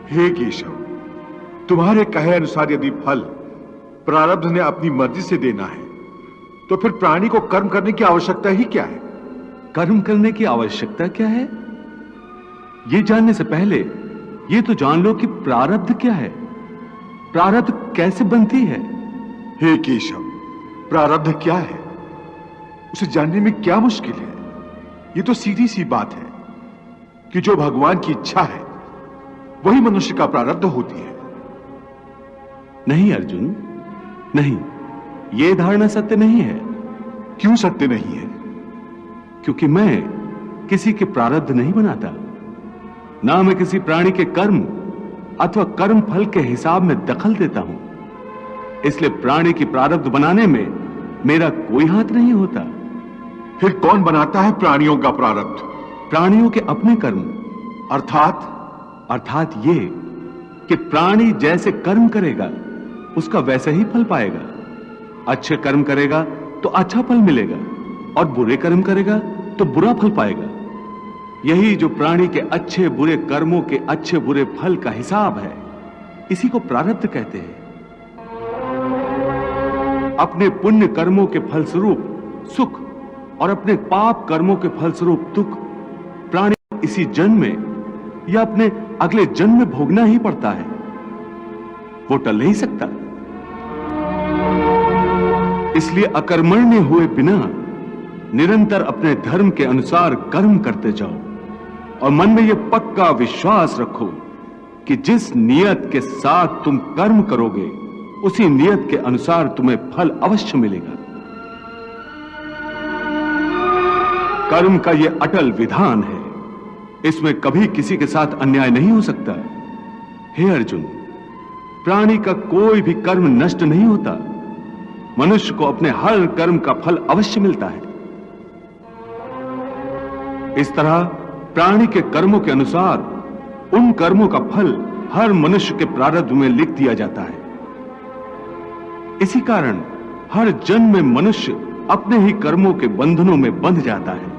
हे केशव, तुम्हारे कहे अनुसार यदि फल प्रारब्ध ने अपनी मर्जी से देना है तो फिर प्राणी को कर्म करने की आवश्यकता ही क्या है? कर्म करने की आवश्यकता क्या है, यह जानने से पहले यह तो जान लो कि प्रारब्ध क्या है, प्रारब्ध कैसे बनती है। हे केशव, प्रारब्ध क्या है उसे जानने में क्या मुश्किल है? यह तो सीधी सी बात है कि जो भगवान की इच्छा है वही मनुष्य का प्रारब्ध होती है। नहीं अर्जुन, नहीं, यह धारणा सत्य नहीं है। क्यों सत्य नहीं है? क्योंकि मैं किसी के प्रारब्ध नहीं बनाता, ना मैं किसी प्राणी के कर्म अथवा कर्म फल के हिसाब में दखल देता हूं। इसलिए प्राणी की प्रारब्ध बनाने में मेरा कोई हाथ नहीं होता। फिर कौन बनाता है प्राणियों का प्रारब्ध? प्राणियों के अपने कर्म। अर्थात ये कि प्राणी जैसे कर्म करेगा उसका वैसा ही फल पाएगा। अच्छे कर्म करेगा तो अच्छा फल मिलेगा और बुरे कर्म करेगा तो बुरा फल पाएगा। यही जो प्राणी के अच्छे बुरे कर्मों के अच्छे बुरे फल का हिसाब है, इसी को प्रारब्ध कहते हैं। अपने पुण्य कर्मों के फलस्वरूप सुख और अपने पाप कर्मों के फलस्वरूप दुख प्राणी इसी जन्म में या अपने अगले जन्म में भोगना ही पड़ता है, वो टल नहीं सकता। इसलिए अकर्मण्य हुए बिना निरंतर अपने धर्म के अनुसार कर्म करते जाओ और मन में यह पक्का विश्वास रखो कि जिस नियत के साथ तुम कर्म करोगे उसी नियत के अनुसार तुम्हें फल अवश्य मिलेगा। कर्म का यह अटल विधान है, इसमें कभी किसी के साथ अन्याय नहीं हो सकता। हे अर्जुन, प्राणी का कोई भी कर्म नष्ट नहीं होता, मनुष्य को अपने हर कर्म का फल अवश्य मिलता है। इस तरह प्राणी के कर्मों के अनुसार उन कर्मों का फल हर मनुष्य के प्रारब्ध में लिख दिया जाता है। इसी कारण हर जन्म में मनुष्य अपने ही कर्मों के बंधनों में बंध जाता है।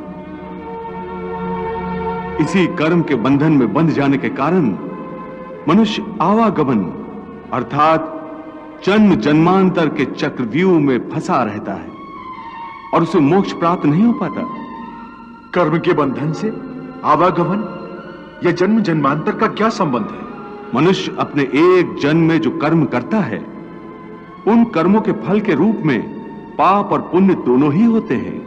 इसी कर्म के बंधन में बंध जाने के कारण मनुष्य आवागमन अर्थात जन्म जन्मांतर के चक्रव्यूह में फंसा रहता है और उसे मोक्ष प्राप्त नहीं हो पाता। कर्म के बंधन से आवागमन या जन्म जन्मांतर का क्या संबंध है? मनुष्य अपने एक जन्म में जो कर्म करता है उन कर्मों के फल के रूप में पाप और पुण्य दोनों ही होते हैं।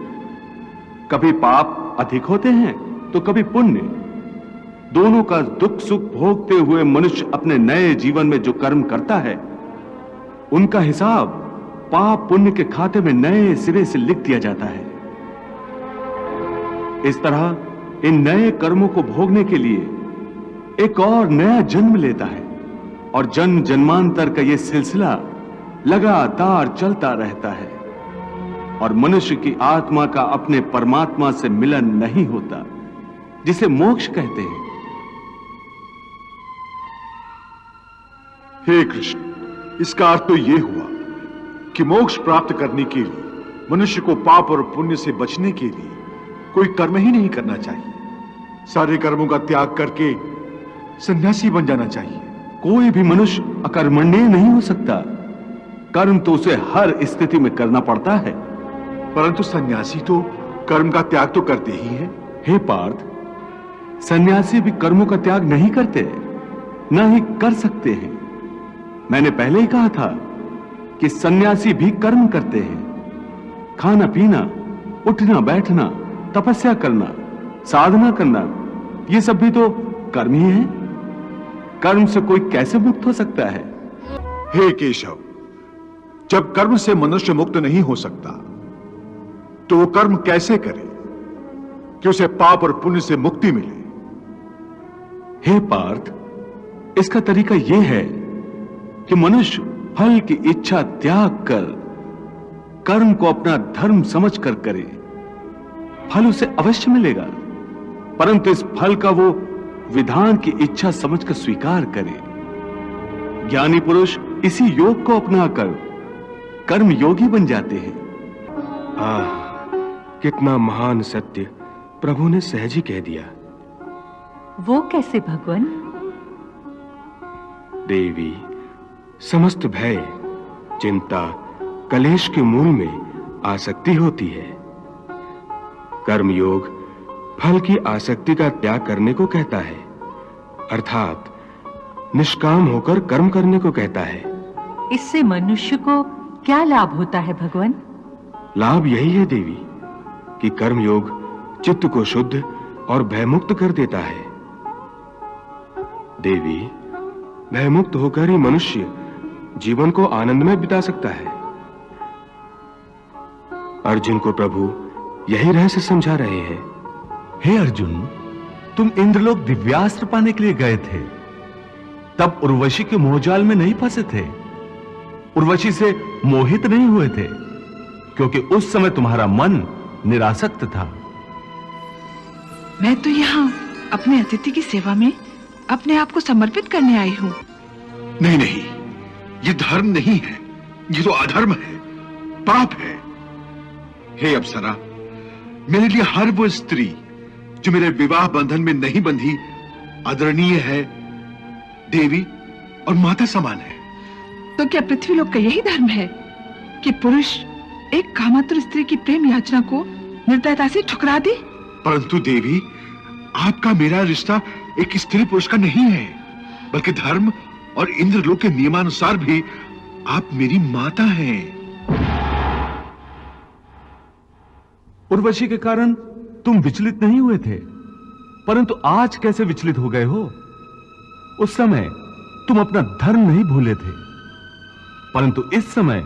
कभी पाप अधिक होते हैं तो कभी पुण्य। दोनों का दुख सुख भोगते हुए मनुष्य अपने नए जीवन में जो कर्म करता है उनका हिसाब पाप पुण्य के खाते में नए सिरे से लिख दिया जाता है। इस तरह इन नए कर्मों को भोगने के लिए एक और नया जन्म लेता है और जन्म जन्मांतर का यह सिलसिला लगातार चलता रहता है और मनुष्य की आत्मा का अपने परमात्मा से मिलन नहीं होता, जिसे मोक्ष कहते हैं। हे कृष्ण, इसका अर्थ तो यह हुआ कि मोक्ष प्राप्त करने के लिए मनुष्य को पाप और पुण्य से बचने के लिए कोई कर्म ही नहीं करना चाहिए। सारे कर्मों का त्याग करके सन्यासी बन जाना चाहिए। कोई भी मनुष्य अकर्मण्य नहीं हो सकता, कर्म तो उसे हर स्थिति में करना पड़ता है। परंतु सन्यासी तो कर्म का त्याग तो करते ही हैं। हे पार्थ, सन्यासी भी कर्मों का त्याग नहीं करते, ना ही कर सकते हैं। मैंने पहले ही कहा था कि सन्यासी भी कर्म करते हैं। खाना पीना, उठना बैठना, तपस्या करना, साधना करना, ये सब भी तो कर्म ही है। कर्म से कोई कैसे मुक्त हो सकता है? हे केशव, जब कर्म से मनुष्य मुक्त नहीं हो सकता तो वो कर्म कैसे करे कि उसे पाप और पुण्य से मुक्ति मिले? हे पार्थ, इसका तरीका यह है कि मनुष्य फल की इच्छा त्याग कर कर्म को अपना धर्म समझकर करे। फल उसे अवश्य मिलेगा, परंतु इस फल का वो विधान की इच्छा समझकर स्वीकार करे। ज्ञानी पुरुष इसी योग को अपनाकर कर्म योगी बन जाते हैं। कितना महान सत्य प्रभु ने सहज ही कह दिया। वो कैसे भगवान? देवी, समस्त भय, चिंता, कलेश के मूल में आसक्ति होती है। कर्मयोग फल की आसक्ति का त्याग करने को कहता है, अर्थात निष्काम होकर कर्म करने को कहता है। इससे मनुष्य को क्या लाभ होता है भगवान? लाभ यही है देवी कि कर्मयोग चित्त को शुद्ध और भयमुक्त कर देता है। देवी, भयमुक्त होकर ही मनुष्य जीवन को आनंद में बिता सकता है। अर्जुन को प्रभु यही रहस्य समझा रहे हैं। हे अर्जुन, तुम इंद्रलोक दिव्यास्त्र पाने के लिए गए थे, तब उर्वशी के मोहजाल में नहीं फंसे थे, उर्वशी से मोहित नहीं हुए थे, क्योंकि उस समय तुम्हारा मन निरासक्त था। मैं तो यहाँ अपने अतिथि की सेवा में अपने आप को समर्पित करने आई हूँ। नहीं नहीं, ये धर्म नहीं है, ये तो अधर्म है, पाप है। हे अप्सरा, मेरे लिए हर वो स्त्री जो मेरे विवाह बंधन में नहीं बंधी आदरणीय है, देवी और माता समान है। तो क्या पृथ्वीलोक का यही धर्म है कि पुरुष एक कामातुर स्त्री की प्रेम याचना को निर्दयता से ठुकरा दे? परंतु देवी, आपका मेरा रिश्ता एक स्त्री पुरुष का नहीं है, बल्कि धर्म और इंद्रलोक के नियमानुसार भी आप मेरी माता हैं। उर्वशी के कारण तुम विचलित नहीं हुए थे, परंतु आज कैसे विचलित हो गए हो? उस समय तुम अपना धर्म नहीं भूले थे, परंतु इस समय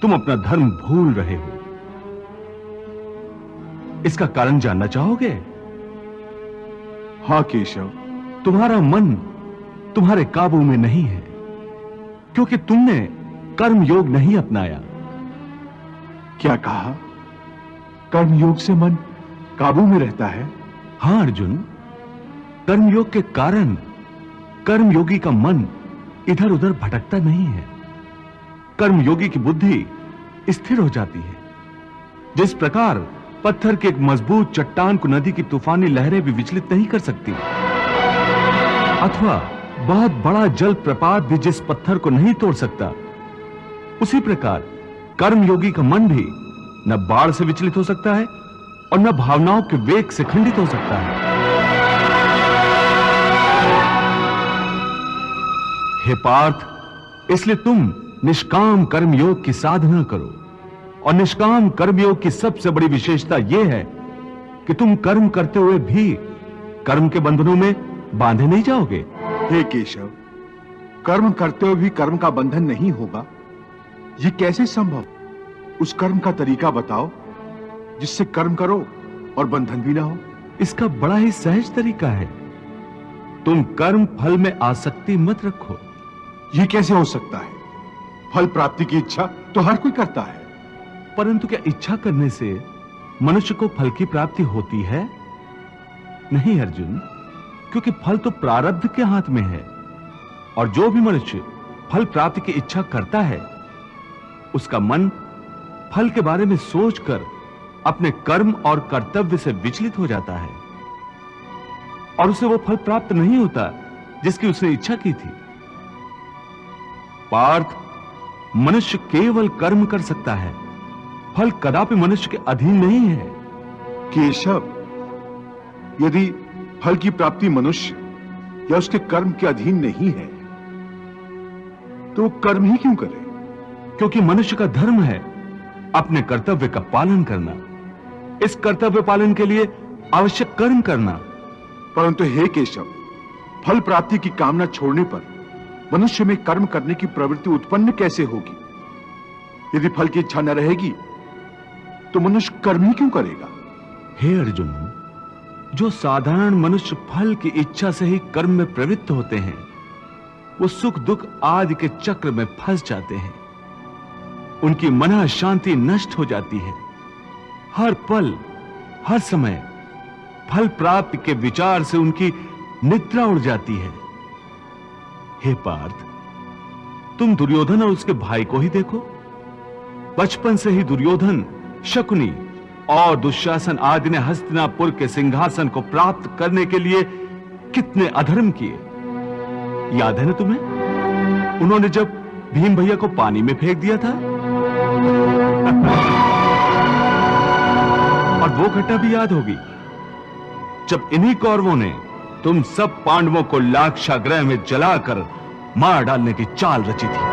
तुम अपना धर्म भूल रहे हो। इसका कारण जानना चाहोगे? हाँ केशव। तुम्हारा मन तुम्हारे काबू में नहीं है, क्योंकि तुमने कर्म योग नहीं अपनाया। क्या कहा? कर्मयोग से मन काबू में रहता है? हां अर्जुन, कर्मयोग के कारण कर्मयोगी का मन इधर उधर भटकता नहीं है। कर्मयोगी की बुद्धि स्थिर हो जाती है। जिस प्रकार पत्थर के एक मजबूत चट्टान को नदी की तूफानी लहरें भी विचलित नहीं कर सकती, अथवा बहुत बड़ा जल प्रपात भी जिस पत्थर को नहीं तोड़ सकता, उसी प्रकार कर्मयोगी का मन भी न बाढ़ से विचलित हो सकता है और न भावनाओं के वेग से खंडित हो सकता है। हे पार्थ, इसलिए तुम निष्काम कर्मयोग की साधना करो, और निष्काम कर्मयोग की सबसे बड़ी विशेषता यह है कि तुम कर्म करते हुए भी कर्म के बंधनों में बांधे नहीं जाओगे। हे केशव, कर्म करते हुए भी कर्म का बंधन नहीं होगा, ये कैसे संभव? उस कर्म का तरीका बताओ जिससे कर्म करो और बंधन भी ना हो। इसका बड़ा ही सहज तरीका है। तुम कर्म फल में आसक्ति मत रखो। ये कैसे हो सकता है? फल प्राप्ति की इच्छा तो हर कोई करता है। परंतु क्या इच्छा करने से मनुष्य को फल की प्राप्ति होती है? नहीं अर्जुन, क्योंकि फल तो प्रारब्ध के हाथ में है, और जो भी मनुष्य फल प्राप्ति की इच्छा करता है, उसका मन फल के बारे में सोचकर अपने कर्म और कर्तव्य से विचलित हो जाता है, और उसे वो फल प्राप्त नहीं होता जिसकी उसने इच्छा की थी। पार्थ, मनुष्य केवल कर्म कर सकता है, फल कदापि मनुष्य के अधीन नहीं है। केशव, यदि फल की प्राप्ति मनुष्य या उसके कर्म के अधीन नहीं है, तो वो कर्म ही क्यों करे? क्योंकि मनुष्य का धर्म है अपने कर्तव्य का पालन करना। इस कर्तव्य पालन के लिए आवश्यक कर्म करना। परंतु हे केशव, फल प्राप्ति की कामना छोड़ने पर मनुष्य में कर्म करने की प्रवृत्ति उत्पन्न कैसे होगी? यदि फल की इच्छा न रहेगी तो मनुष्य कर्म ही क्यों करेगा? हे अर्जुन, जो साधारण मनुष्य फल की इच्छा से ही कर्म में प्रवृत्त होते हैं, वो सुख दुख आदि के चक्र में फंस जाते हैं। उनकी मन शांति नष्ट हो जाती है। हर पल हर समय फल प्राप्ति के विचार से उनकी निद्रा उड़ जाती है। हे पार्थ, तुम दुर्योधन और उसके भाई को ही देखो। बचपन से ही दुर्योधन, शकुनी और दुशासन आदि ने हस्तिनापुर के सिंहासन को प्राप्त करने के लिए कितने अधर्म किए, याद है ना तुम्हें? उन्होंने जब भीम भैया को पानी में फेंक दिया था। और वो घटना भी याद होगी जब इन्हीं कौरवों ने तुम सब पांडवों को लाक्षागृह में जलाकर मार डालने की चाल रची थी।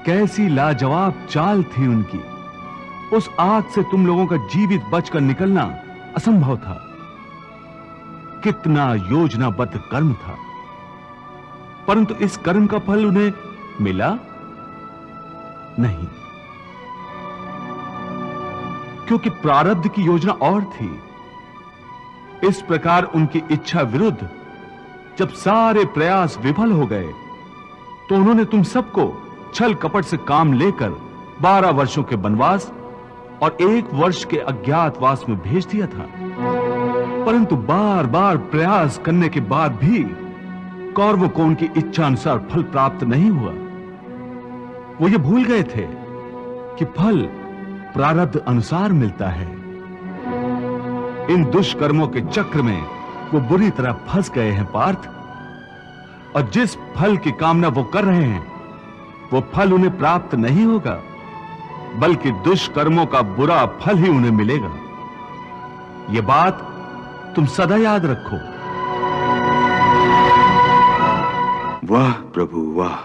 कैसी लाजवाब चाल थी उनकी। उस आग से तुम लोगों का जीवित बचकर निकलना असंभव था। कितना योजनाबद्ध कर्म था, परंतु इस कर्म का फल उन्हें मिला नहीं, क्योंकि प्रारब्ध की योजना और थी। इस प्रकार उनकी इच्छा विरुद्ध जब सारे प्रयास विफल हो गए तो उन्होंने तुम सबको छल कपट से काम लेकर 12 वर्षों के वनवास और 1 वर्ष के अज्ञातवास में भेज दिया था। परंतु बार बार प्रयास करने के बाद भी कौरवों को उनकी इच्छा अनुसार फल प्राप्त नहीं हुआ। वो ये भूल गए थे कि फल प्रारब्ध अनुसार मिलता है। इन दुष्कर्मों के चक्र में वो बुरी तरह फंस गए हैं पार्थ, और जिस फल की कामना वो कर रहे हैं वो फल उन्हें प्राप्त नहीं होगा, बल्कि दुष्कर्मों का बुरा फल ही उन्हें मिलेगा। ये बात तुम सदा याद रखो। वाह प्रभु वाह।